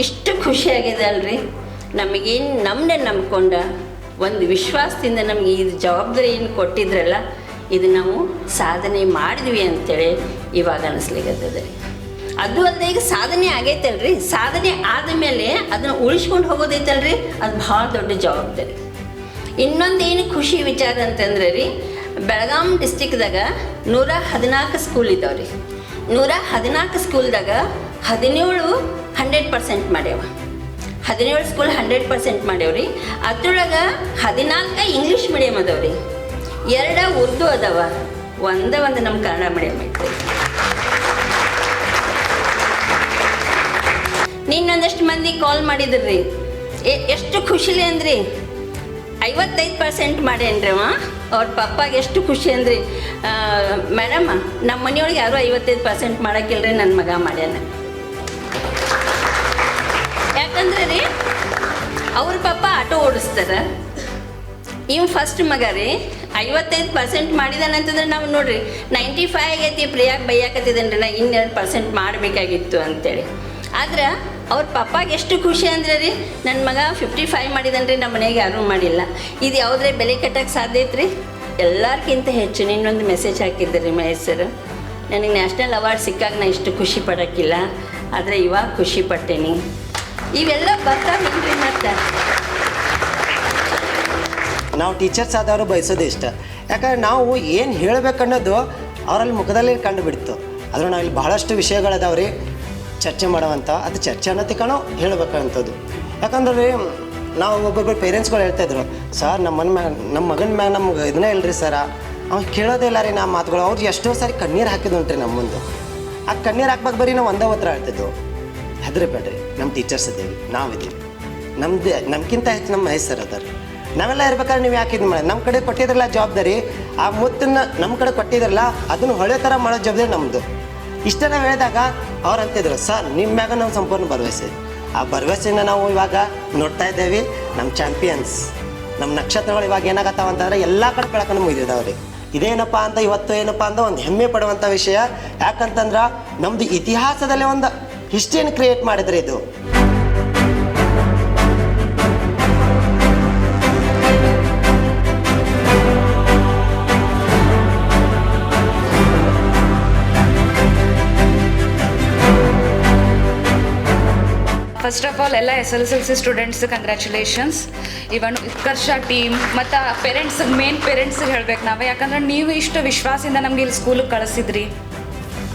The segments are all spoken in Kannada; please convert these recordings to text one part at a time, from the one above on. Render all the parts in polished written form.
ಇಷ್ಟು ಖುಷಿಯಾಗಿದೆ ಅಲ್ರಿ. ನಮಗೇನು ನಮ್ಮನ್ನೇ ನಂಬ್ಕೊಂಡ ಒಂದು ವಿಶ್ವಾಸದಿಂದ ನಮಗೆ ಇದು ಜವಾಬ್ದಾರಿ ಏನು ಕೊಟ್ಟಿದ್ರಲ್ಲ, ಇದು ನಾವು ಸಾಧನೆ ಮಾಡಿದ್ವಿ ಅಂತೇಳಿ ಇವಾಗ ಅನಿಸ್ಲಿಕ್ಕತ್ತದೆ ರೀ. ಅದು ಅಲ್ಲದೆ ಈಗ ಸಾಧನೆ ಆಗೈತಲ್ರಿ, ಸಾಧನೆ ಆದಮೇಲೆ ಅದನ್ನು ಉಳಿಸ್ಕೊಂಡು ಹೋಗೋದೈತಲ್ರಿ, ಅದು ಭಾಳ ದೊಡ್ಡ ಜವಾಬ್ದಾರಿ. ಇನ್ನೊಂದು ಏನು ಖುಷಿ ವಿಚಾರ ಅಂತಂದ್ರೆ ರೀ, ಬೆಳಗಾಂ ಡಿಸ್ಟಿಕ್ದಾಗ 114 ಸ್ಕೂಲ್ ಇದ್ದಾವೆ ರೀ. 114 ಸ್ಕೂಲ್ದಾಗ 17 100% ಮಾಡ್ಯಾವ. 17 ಸ್ಕೂಲ್ 100% ಮಾಡ್ಯಾವ್ರಿ. ಅದ್ರೊಳಗೆ 14 ಇಂಗ್ಲೀಷ್ ಮೀಡಿಯಮ್ ಅದಾವ್ರಿ, 2 ಉರ್ದು ಅದಾವ, ಒಂದು ನಮ್ಮ ಕನ್ನಡ ಮೀಡಿಯಮ್ ಐತೆ. ಇನ್ನೊಂದಷ್ಟು ಮಂದಿ ಕಾಲ್ ಮಾಡಿದ್ರಿ, ಎಷ್ಟು ಖುಷಿಲಿ ಅಂದ್ರಿ 55% ಮಾಡೇನ್ರಿ ಅವ. ಅವ್ರ ಪಪ್ಪಾಗೆ ಎಷ್ಟು ಖುಷಿ ಅಂದ್ರಿ, ಮೇಡಮ್ ನಮ್ಮ ಮನೆಯೊಳಗೆ ಯಾರು 55% ಮಾಡೋಕ್ಕಿಲ್ರಿ, ನನ್ನ ಮಗ ಮಾಡ್ಯಾನ. ಯಾಕಂದ್ರೆ ರೀ ಅವ್ರ ಪಪ್ಪ ಆಟೋ ಓಡಿಸ್ತಾರ, ಇವ್ ಫಸ್ಟ್ ಮಗ ರೀ 55% ಮಾಡಿದಾನಂತಂದ್ರೆ ನಾವು ನೋಡ್ರಿ 95 ಆಗೈತಿ, ಪ್ರಿಯಾಗಿ ಬೈಯಾಕತ್ತಿದ್ದೇನೆ ರೀ, ನಾ 2% ಮಾಡಬೇಕಾಗಿತ್ತು ಅಂತೇಳಿ. ಆದ್ರೆ ಅವ್ರ ಪಪ್ಪಾಗೆ ಎಷ್ಟು ಖುಷಿ ಅಂದ್ರೆ ರೀ, ನನ್ನ ಮಗ 55 ಮಾಡಿದಾನ್ರಿ, ನಮ್ಮ ಮನೆಗೆ ಯಾರೂ ಮಾಡಿಲ್ಲ. ಇದು ಯಾವುದ್ರೆ ಬೆಲೆ ಕಟ್ಟಕ್ಕೆ ಸಾಧ್ಯ ಐತ್ರಿ? ಎಲ್ಲರಿಗಿಂತ ಹೆಚ್ಚು ಇನ್ನೊಂದು ಮೆಸೇಜ್ ಹಾಕಿದ್ದೆ ರೀ ಮಹೇಶ್ ಸರ್, ನನಗೆ ನ್ಯಾಷನಲ್ ಅವಾರ್ಡ್ ಸಿಕ್ಕಾಗ ನಾ ಇಷ್ಟು ಖುಷಿ ಪಡೋಕ್ಕಿಲ್ಲ, ಆದರೆ ಇವಾಗ ಖುಷಿ ಪಟ್ಟೇನಿ. ಇವೆಲ್ಲ ಬರ್ತಾವೇನ್ರಿ? ಮತ್ತೆ ನಾವು ಟೀಚರ್ಸ್ ಆದವರು ಬಯಸೋದು ಇಷ್ಟ. ಯಾಕಂದ್ರೆ ನಾವು ಏನು ಹೇಳಬೇಕನ್ನೋದು ಅವರಲ್ಲಿ ಮುಖದಲ್ಲಿ ಕಂಡು ಬಿಡ್ತು. ಆದ್ರೆ ನಾವಿಲ್ಲಿ ಬಹಳಷ್ಟು ವಿಷಯಗಳದಾವ್ರಿ ಚರ್ಚೆ ಮಾಡೋವಂಥ, ಅದು ಚರ್ಚೆ ಅನ್ನೋತಿಕನೋ ಹೇಳಬೇಕಂಥದ್ದು. ಯಾಕಂದ್ರೆ ನಾವು ಒಬ್ಬೊಬ್ಬರು ಪೇರೆಂಟ್ಸ್ಗಳು ಹೇಳ್ತಾಯಿದ್ರು, ಸರ್ ನಮ್ಮ ಮಗನ ಮ್ಯಾಗ ನಮ್ಗೆ ಇದನ್ನೇ ಇಲ್ರಿ ಸರ, ಅವ್ನು ಕೇಳೋದೇ ಇಲ್ಲ ರೀ ನಾ ಮಾತುಗಳು. ಅವ್ರು ಎಷ್ಟೋ ಸಾರಿ ಕಣ್ಣೀರು ಹಾಕಿದ್ದುಂಟ್ರಿ ನಮ್ಮ ಮುಂದೆ. ಆ ಕಣ್ಣೀರು ಹಾಕ್ಬೇಕು ಬರೀ ನಾವು ಒಂದೇ ಉತ್ತರ ಹೇಳ್ತಿದ್ವು, ಹೆದರಿಬೇಡ್ರಿ ನಮ್ಮ ಟೀಚರ್ಸ್ ಇದ್ದೀವಿ, ನಾವಿದ್ದೀವಿ, ನಮ್ಗಿಂತ ಹೆಚ್ಚು ನಮ್ಮ ಮಹೇಶ್ ಸರ್ ಅದಾರ, ನಾವೆಲ್ಲ ಇರ್ಬೇಕಾದ್ರೆ ನೀವು ಯಾಕೆ ಇದು ಮಾಡಿ ನಮ್ಮ ಕಡೆ ಕೊಟ್ಟಿದ್ರಲ್ಲ ಜವಾಬ್ದಾರಿ, ಆ ಮುತ್ತನ್ನು ನಮ್ಮ ಕಡೆ ಕೊಟ್ಟಿದ್ರಲ್ಲ ಅದನ್ನು ಹೊಳೆ ಥರ ಮಾಡೋ ಜವಾಬ್ದಾರಿ ನಮ್ಮದು. ಇಷ್ಟೆಲ್ಲ ಹೇಳಿದಾಗ ಅವ್ರು ಅಂತಿದ್ರು, ಸರ್ ನಿಮ್ಮ ಮ್ಯಾಗ ನಾವು ಸಂಪೂರ್ಣ ಭರವಸೆ. ಆ ಭರವಸೆನ ನಾವು ಇವಾಗ ನೋಡ್ತಾ ಇದ್ದೇವೆ. ನಮ್ಮ ಚಾಂಪಿಯನ್ಸ್, ನಮ್ಮ ನಕ್ಷತ್ರಗಳು ಇವಾಗ ಏನಾಗತ್ತಾವ ಅಂತಂದ್ರೆ ಎಲ್ಲ ಕಡೆ ಬೆಳಕನ್ನು ಮುಗಿದಿದ್ದಾವ್ರಿ. ಇದೇನಪ್ಪ ಅಂತ ಇವತ್ತು ಏನಪ್ಪ ಅಂತ ಒಂದು ಹೆಮ್ಮೆ ಪಡುವಂಥ ವಿಷಯ. ಯಾಕಂತಂದ್ರೆ ನಮ್ಮದು ಇತಿಹಾಸದಲ್ಲೇ ಒಂದು ಹಿಸ್ಟ್ರಿಯನ್ನು ಕ್ರಿಯೇಟ್ ಮಾಡಿದ್ರೆ ಇದು. ಫಸ್ಟ್ ಆಫ್ ಆಲ್ ಎಲ್ಲ SSLC ಸ್ಟೂಡೆಂಟ್ಸ್ ಕಂಗ್ರ್ಯಾಚುಲೇಷನ್ಸ್. ಇವನ್ ಉತ್ಕರ್ಷ ಟೀಮ್ ಮತ್ತು ಪೇರೆಂಟ್ಸಿಗೆ, ಮೇನ್ ಪೇರೆಂಟ್ಸಿಗೆ ಹೇಳ್ಬೇಕು ನಾವು. ಯಾಕಂದ್ರೆ ನೀವು ಇಷ್ಟು ವಿಶ್ವಾಸದಿಂದ ನಮ್ಗೆ ಇಲ್ಲಿ ಸ್ಕೂಲಿಗೆ ಕಳಿಸಿದ್ರಿ,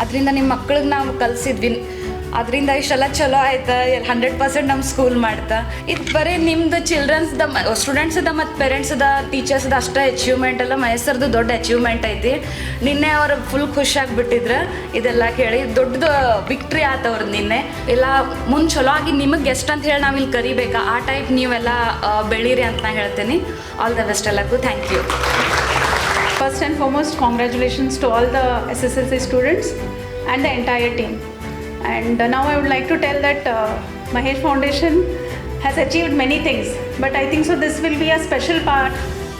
ಅದರಿಂದ ನಿಮ್ಮ ಮಕ್ಳಿಗೆ ನಾವು ಕಲಿಸಿದ್ವಿ, ಅದರಿಂದ ಇಷ್ಟೆಲ್ಲ ಚಲೋ ಆಯ್ತು. 100% ನಮ್ಮ ಸ್ಕೂಲ್ ಮಾಡ್ತಾ. ಇದು ಬರೀ ನಿಮ್ಮದು ಚಿಲ್ಡ್ರನ್ಸ್ದ, ಸ್ಟೂಡೆಂಟ್ಸ್ದ ಮತ್ತು ಪೇರೆಂಟ್ಸ್ದ, ಟೀಚರ್ಸ್ದ ಅಷ್ಟೇ ಅಚೀವ್ಮೆಂಟ್ ಅಲ್ಲ, ಮಹೇಶ್ರದ್ದು ದೊಡ್ಡ ಅಚೀವ್ಮೆಂಟ್ ಐತಿ. ನಿನ್ನೆ ಅವರು ಫುಲ್ ಖುಷಿಯಾಗಿಬಿಟ್ಟಿದ್ರು ಇದೆಲ್ಲ ಕೇಳಿ. ದೊಡ್ಡದು ವಿಕ್ಟ್ರಿ ಆತವ್ರದ್ದು ನಿನ್ನೆ. ಎಲ್ಲ ಮುಂದೆ ಚಲೋ ಆಗಿ ನಿಮಗೆ ಗೆಸ್ಟ್ ಅಂತ ಹೇಳಿ ನಾವು ಇಲ್ಲಿ ಕರಿಬೇಕಾ, ಆ ಟೈಪ್ ನೀವೆಲ್ಲ ಬೆಳೀರಿ ಅಂತ ನಾ ಹೇಳ್ತೀನಿ. ಆಲ್ ದ ಬೆಸ್ಟ್ ಎಲ್ಲರಿಗೂ. Thank you. First and foremost, congratulations to all the SSLC students and the entire team. And now I would like to tell that Mahesh Foundation has achieved many things, but I think so this will be a special part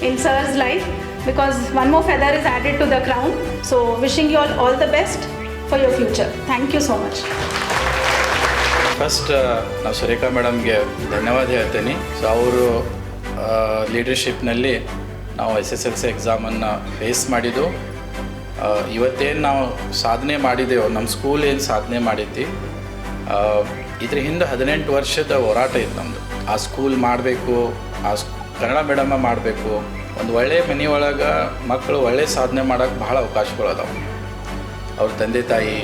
in Sir's life because one more feather is added to the crown. So wishing you all the best for your future. Thank you so much. First ನಾವು ಸುರೇಖಾ ಮೇಡಮ್ಗೆ ಧನ್ಯವಾದ ಹೇಳ್ತೀನಿ. ಸೊ ಅವರು ಲೀಡರ್ಶಿಪ್ನಲ್ಲಿ ನಾವು SSLC ಎಕ್ಸಾಮನ್ನು ಫೇಸ್ ಮಾಡಿದ್ದು. ಇವತ್ತೇನು ನಾವು ಸಾಧನೆ ಮಾಡಿದೆವೋ, ನಮ್ಮ ಸ್ಕೂಲ್ ಏನು ಸಾಧನೆ ಮಾಡಿದ್ವಿ, ಇದ್ರ ಹಿಂದೆ 18 ವರ್ಷದ ಹೋರಾಟ ಇತ್ತು ನಮ್ಮದು. ಆ ಸ್ಕೂಲ್ ಮಾಡಬೇಕು, ಕನ್ನಡ ಮೀಡಿಯಮ್ಮ ಮಾಡಬೇಕು, ಒಂದು ಒಳ್ಳೆಯ ಮನೆಯೊಳಗೆ ಮಕ್ಕಳು ಒಳ್ಳೆಯ ಸಾಧನೆ ಮಾಡೋಕ್ಕೆ ಬಹಳ ಅವಕಾಶಗಳು ಅದಾವೆ. ಅವ್ರ ತಂದೆ ತಾಯಿ,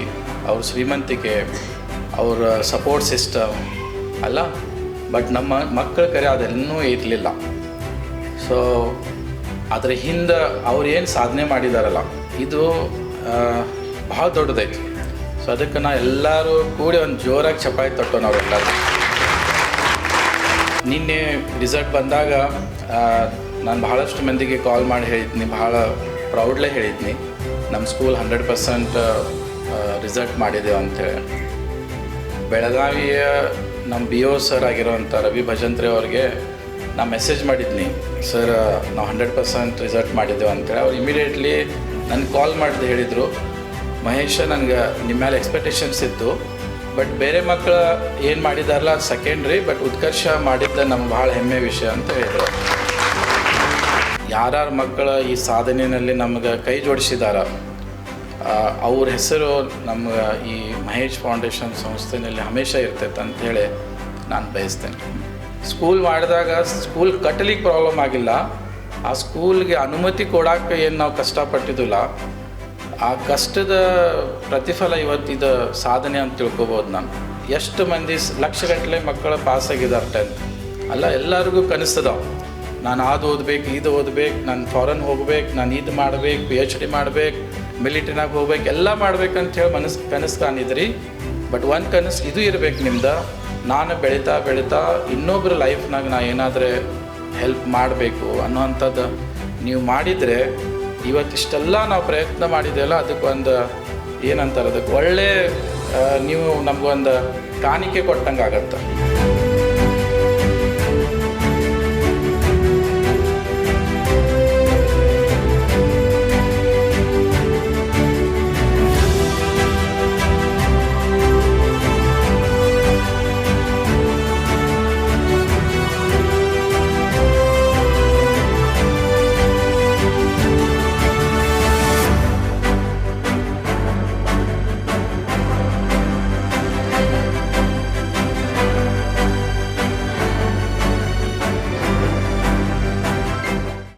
ಅವ್ರ ಶ್ರೀಮಂತಿಕೆ, ಅವ್ರ ಸಪೋರ್ಟ್ ಸಿಸ್ಟಮ್ ಅಲ್ಲ, ಬಟ್ ನಮ್ಮ ಮಕ್ಕಳ ಕರೆ ಅದೆಲ್ಲೂ ಇರಲಿಲ್ಲ. ಸೊ ಅದ್ರ ಹಿಂದೆ ಅವ್ರು ಏನು ಸಾಧನೆ ಮಾಡಿದಾರಲ್ಲ, ಇದು ಭಾಳ ದೊಡ್ಡದೈತಿ. ಸೊ ಅದಕ್ಕೆ ನಾವು ಎಲ್ಲರೂ ಕೂಡಿ ಒಂದು ಜೋರಾಗಿ ಚಪಾಯಿ ತಟ್ಟೋ ನಾವೆಲ್ಲರೂ. ನಿನ್ನೆ ರಿಸಲ್ಟ್ ಬಂದಾಗ ನಾನು ಭಾಳಷ್ಟು ಮಂದಿಗೆ ಕಾಲ್ ಮಾಡಿ ಹೇಳಿದ್ನಿ, ಭಾಳ ಪ್ರೌಡ್ಲೇ ಹೇಳಿದ್ನಿ, ನಮ್ಮ ಸ್ಕೂಲ್ 100% ರಿಸಲ್ಟ್ ಮಾಡಿದೆವು ಅಂಥೇಳಿ. ಬೆಳಗಾವಿಯ ನಮ್ಮ BO ಸರ್ ಆಗಿರೋವಂಥ ರವಿ ಭಜಂತ್ರಿ ಅವ್ರಿಗೆ ನಾನು ಮೆಸೇಜ್ ಮಾಡಿದ್ನಿ, ಸರ್ ನಾವು 100% ರಿಸಲ್ಟ್ ಮಾಡಿದ್ದೆವು ಅಂತೇಳಿ. ಅವ್ರು ಇಮಿಡಿಯೇಟ್ಲಿ ನನಗೆ ಕಾಲ್ ಮಾಡಿದೆ, ಹೇಳಿದರು, ಮಹೇಶ ನನಗೆ ನಿಮ್ಮ ಮೇಲೆ ಎಕ್ಸ್ಪೆಕ್ಟೇಷನ್ಸ್ ಇತ್ತು, ಬಟ್ ಬೇರೆ ಮಕ್ಕಳು ಏನು ಮಾಡಿದಾರಲ್ಲ ಅದು ಸೆಕೆಂಡ್ರಿ, ಬಟ್ ಉತ್ಕರ್ಷ ಮಾಡಿದ್ದ ನಮ್ಗೆ ಭಾಳ ಹೆಮ್ಮೆ ವಿಷಯ ಅಂತ ಹೇಳಿದ್ರು. ಯಾರ್ಯಾರ ಮಕ್ಕಳು ಈ ಸಾಧನೆಯಲ್ಲಿ ನಮ್ಗೆ ಕೈ ಜೋಡಿಸಿದಾರ ಅವ್ರ ಹೆಸರು ನಮ್ಗೆ ಈ ಮಹೇಶ್ ಫೌಂಡೇಶನ್ ಸಂಸ್ಥೆಯಲ್ಲಿ ಹಮೇಶ ಇರ್ತೈತೆ ಅಂಥೇಳಿ ನಾನು ಬಯಸ್ತೇನೆ. ಸ್ಕೂಲ್ ಮಾಡಿದಾಗ ಸ್ಕೂಲ್ ಕಟ್ಟಲಿಕ್ಕೆ ಪ್ರಾಬ್ಲಮ್ ಆಗಿಲ್ಲ, ಆ ಸ್ಕೂಲ್ಗೆ ಅನುಮತಿ ಕೊಡೋಕೆ ಏನು ನಾವು ಕಷ್ಟಪಟ್ಟಿದ್ದಿಲ್ಲ, ಆ ಕಷ್ಟದ ಪ್ರತಿಫಲ ಇವತ್ತಿದ ಸಾಧನೆ ಅಂತ ತಿಳ್ಕೊಬೋದು. ನಾನು ಎಷ್ಟು ಮಂದಿ ಲಕ್ಷಗಟ್ಟಲೆ ಮಕ್ಕಳು ಪಾಸಾಗಿದ್ದಾರೆ 10th ಅಲ್ಲ, ಎಲ್ಲರಿಗೂ ಕನಸ್ತದ ನಾನು ಅದು ಓದ್ಬೇಕು, ಇದು ಓದ್ಬೇಕು, ನಾನು ಫಾರಿನ್ ಹೋಗ್ಬೇಕು, ನಾನು ಇದು ಮಾಡ್ಬೇಕು, PhD ಮಾಡ್ಬೇಕು, ಮಿಲಿಟ್ರಿನಾಗ ಹೋಗ್ಬೇಕು, ಎಲ್ಲ ಮಾಡ್ಬೇಕಂತ ಹೇಳಿ ಕನಸು ಕಾಣಿದ್ರಿ. ಬಟ್ ಒಂದು ಕನಸು ಇದು ಇರಬೇಕು ನಿಮ್ದು, ನಾನು ಬೆಳೀತಾ ಇನ್ನೊಬ್ಬರ ಲೈಫ್ನಾಗ ನಾ ಏನಾದರೂ ಹೆಲ್ಪ್ ಮಾಡಬೇಕು ಅನ್ನೋವಂಥದ್ದು ನೀವು ಮಾಡಿದರೆ ಇವತ್ತಿಷ್ಟೆಲ್ಲ ನಾವು ಪ್ರಯತ್ನ ಮಾಡಿದೆವಲ್ಲ ಅದಕ್ಕೊಂದು ಏನಂತಾರೆ, ಅದಕ್ಕೆ ಒಳ್ಳೆ ನೀವು ನಮಗೊಂದು ಕಾಣಿಕೆ ಕೊಟ್ಟಂಗೆ ಆಗತ್ತೆ.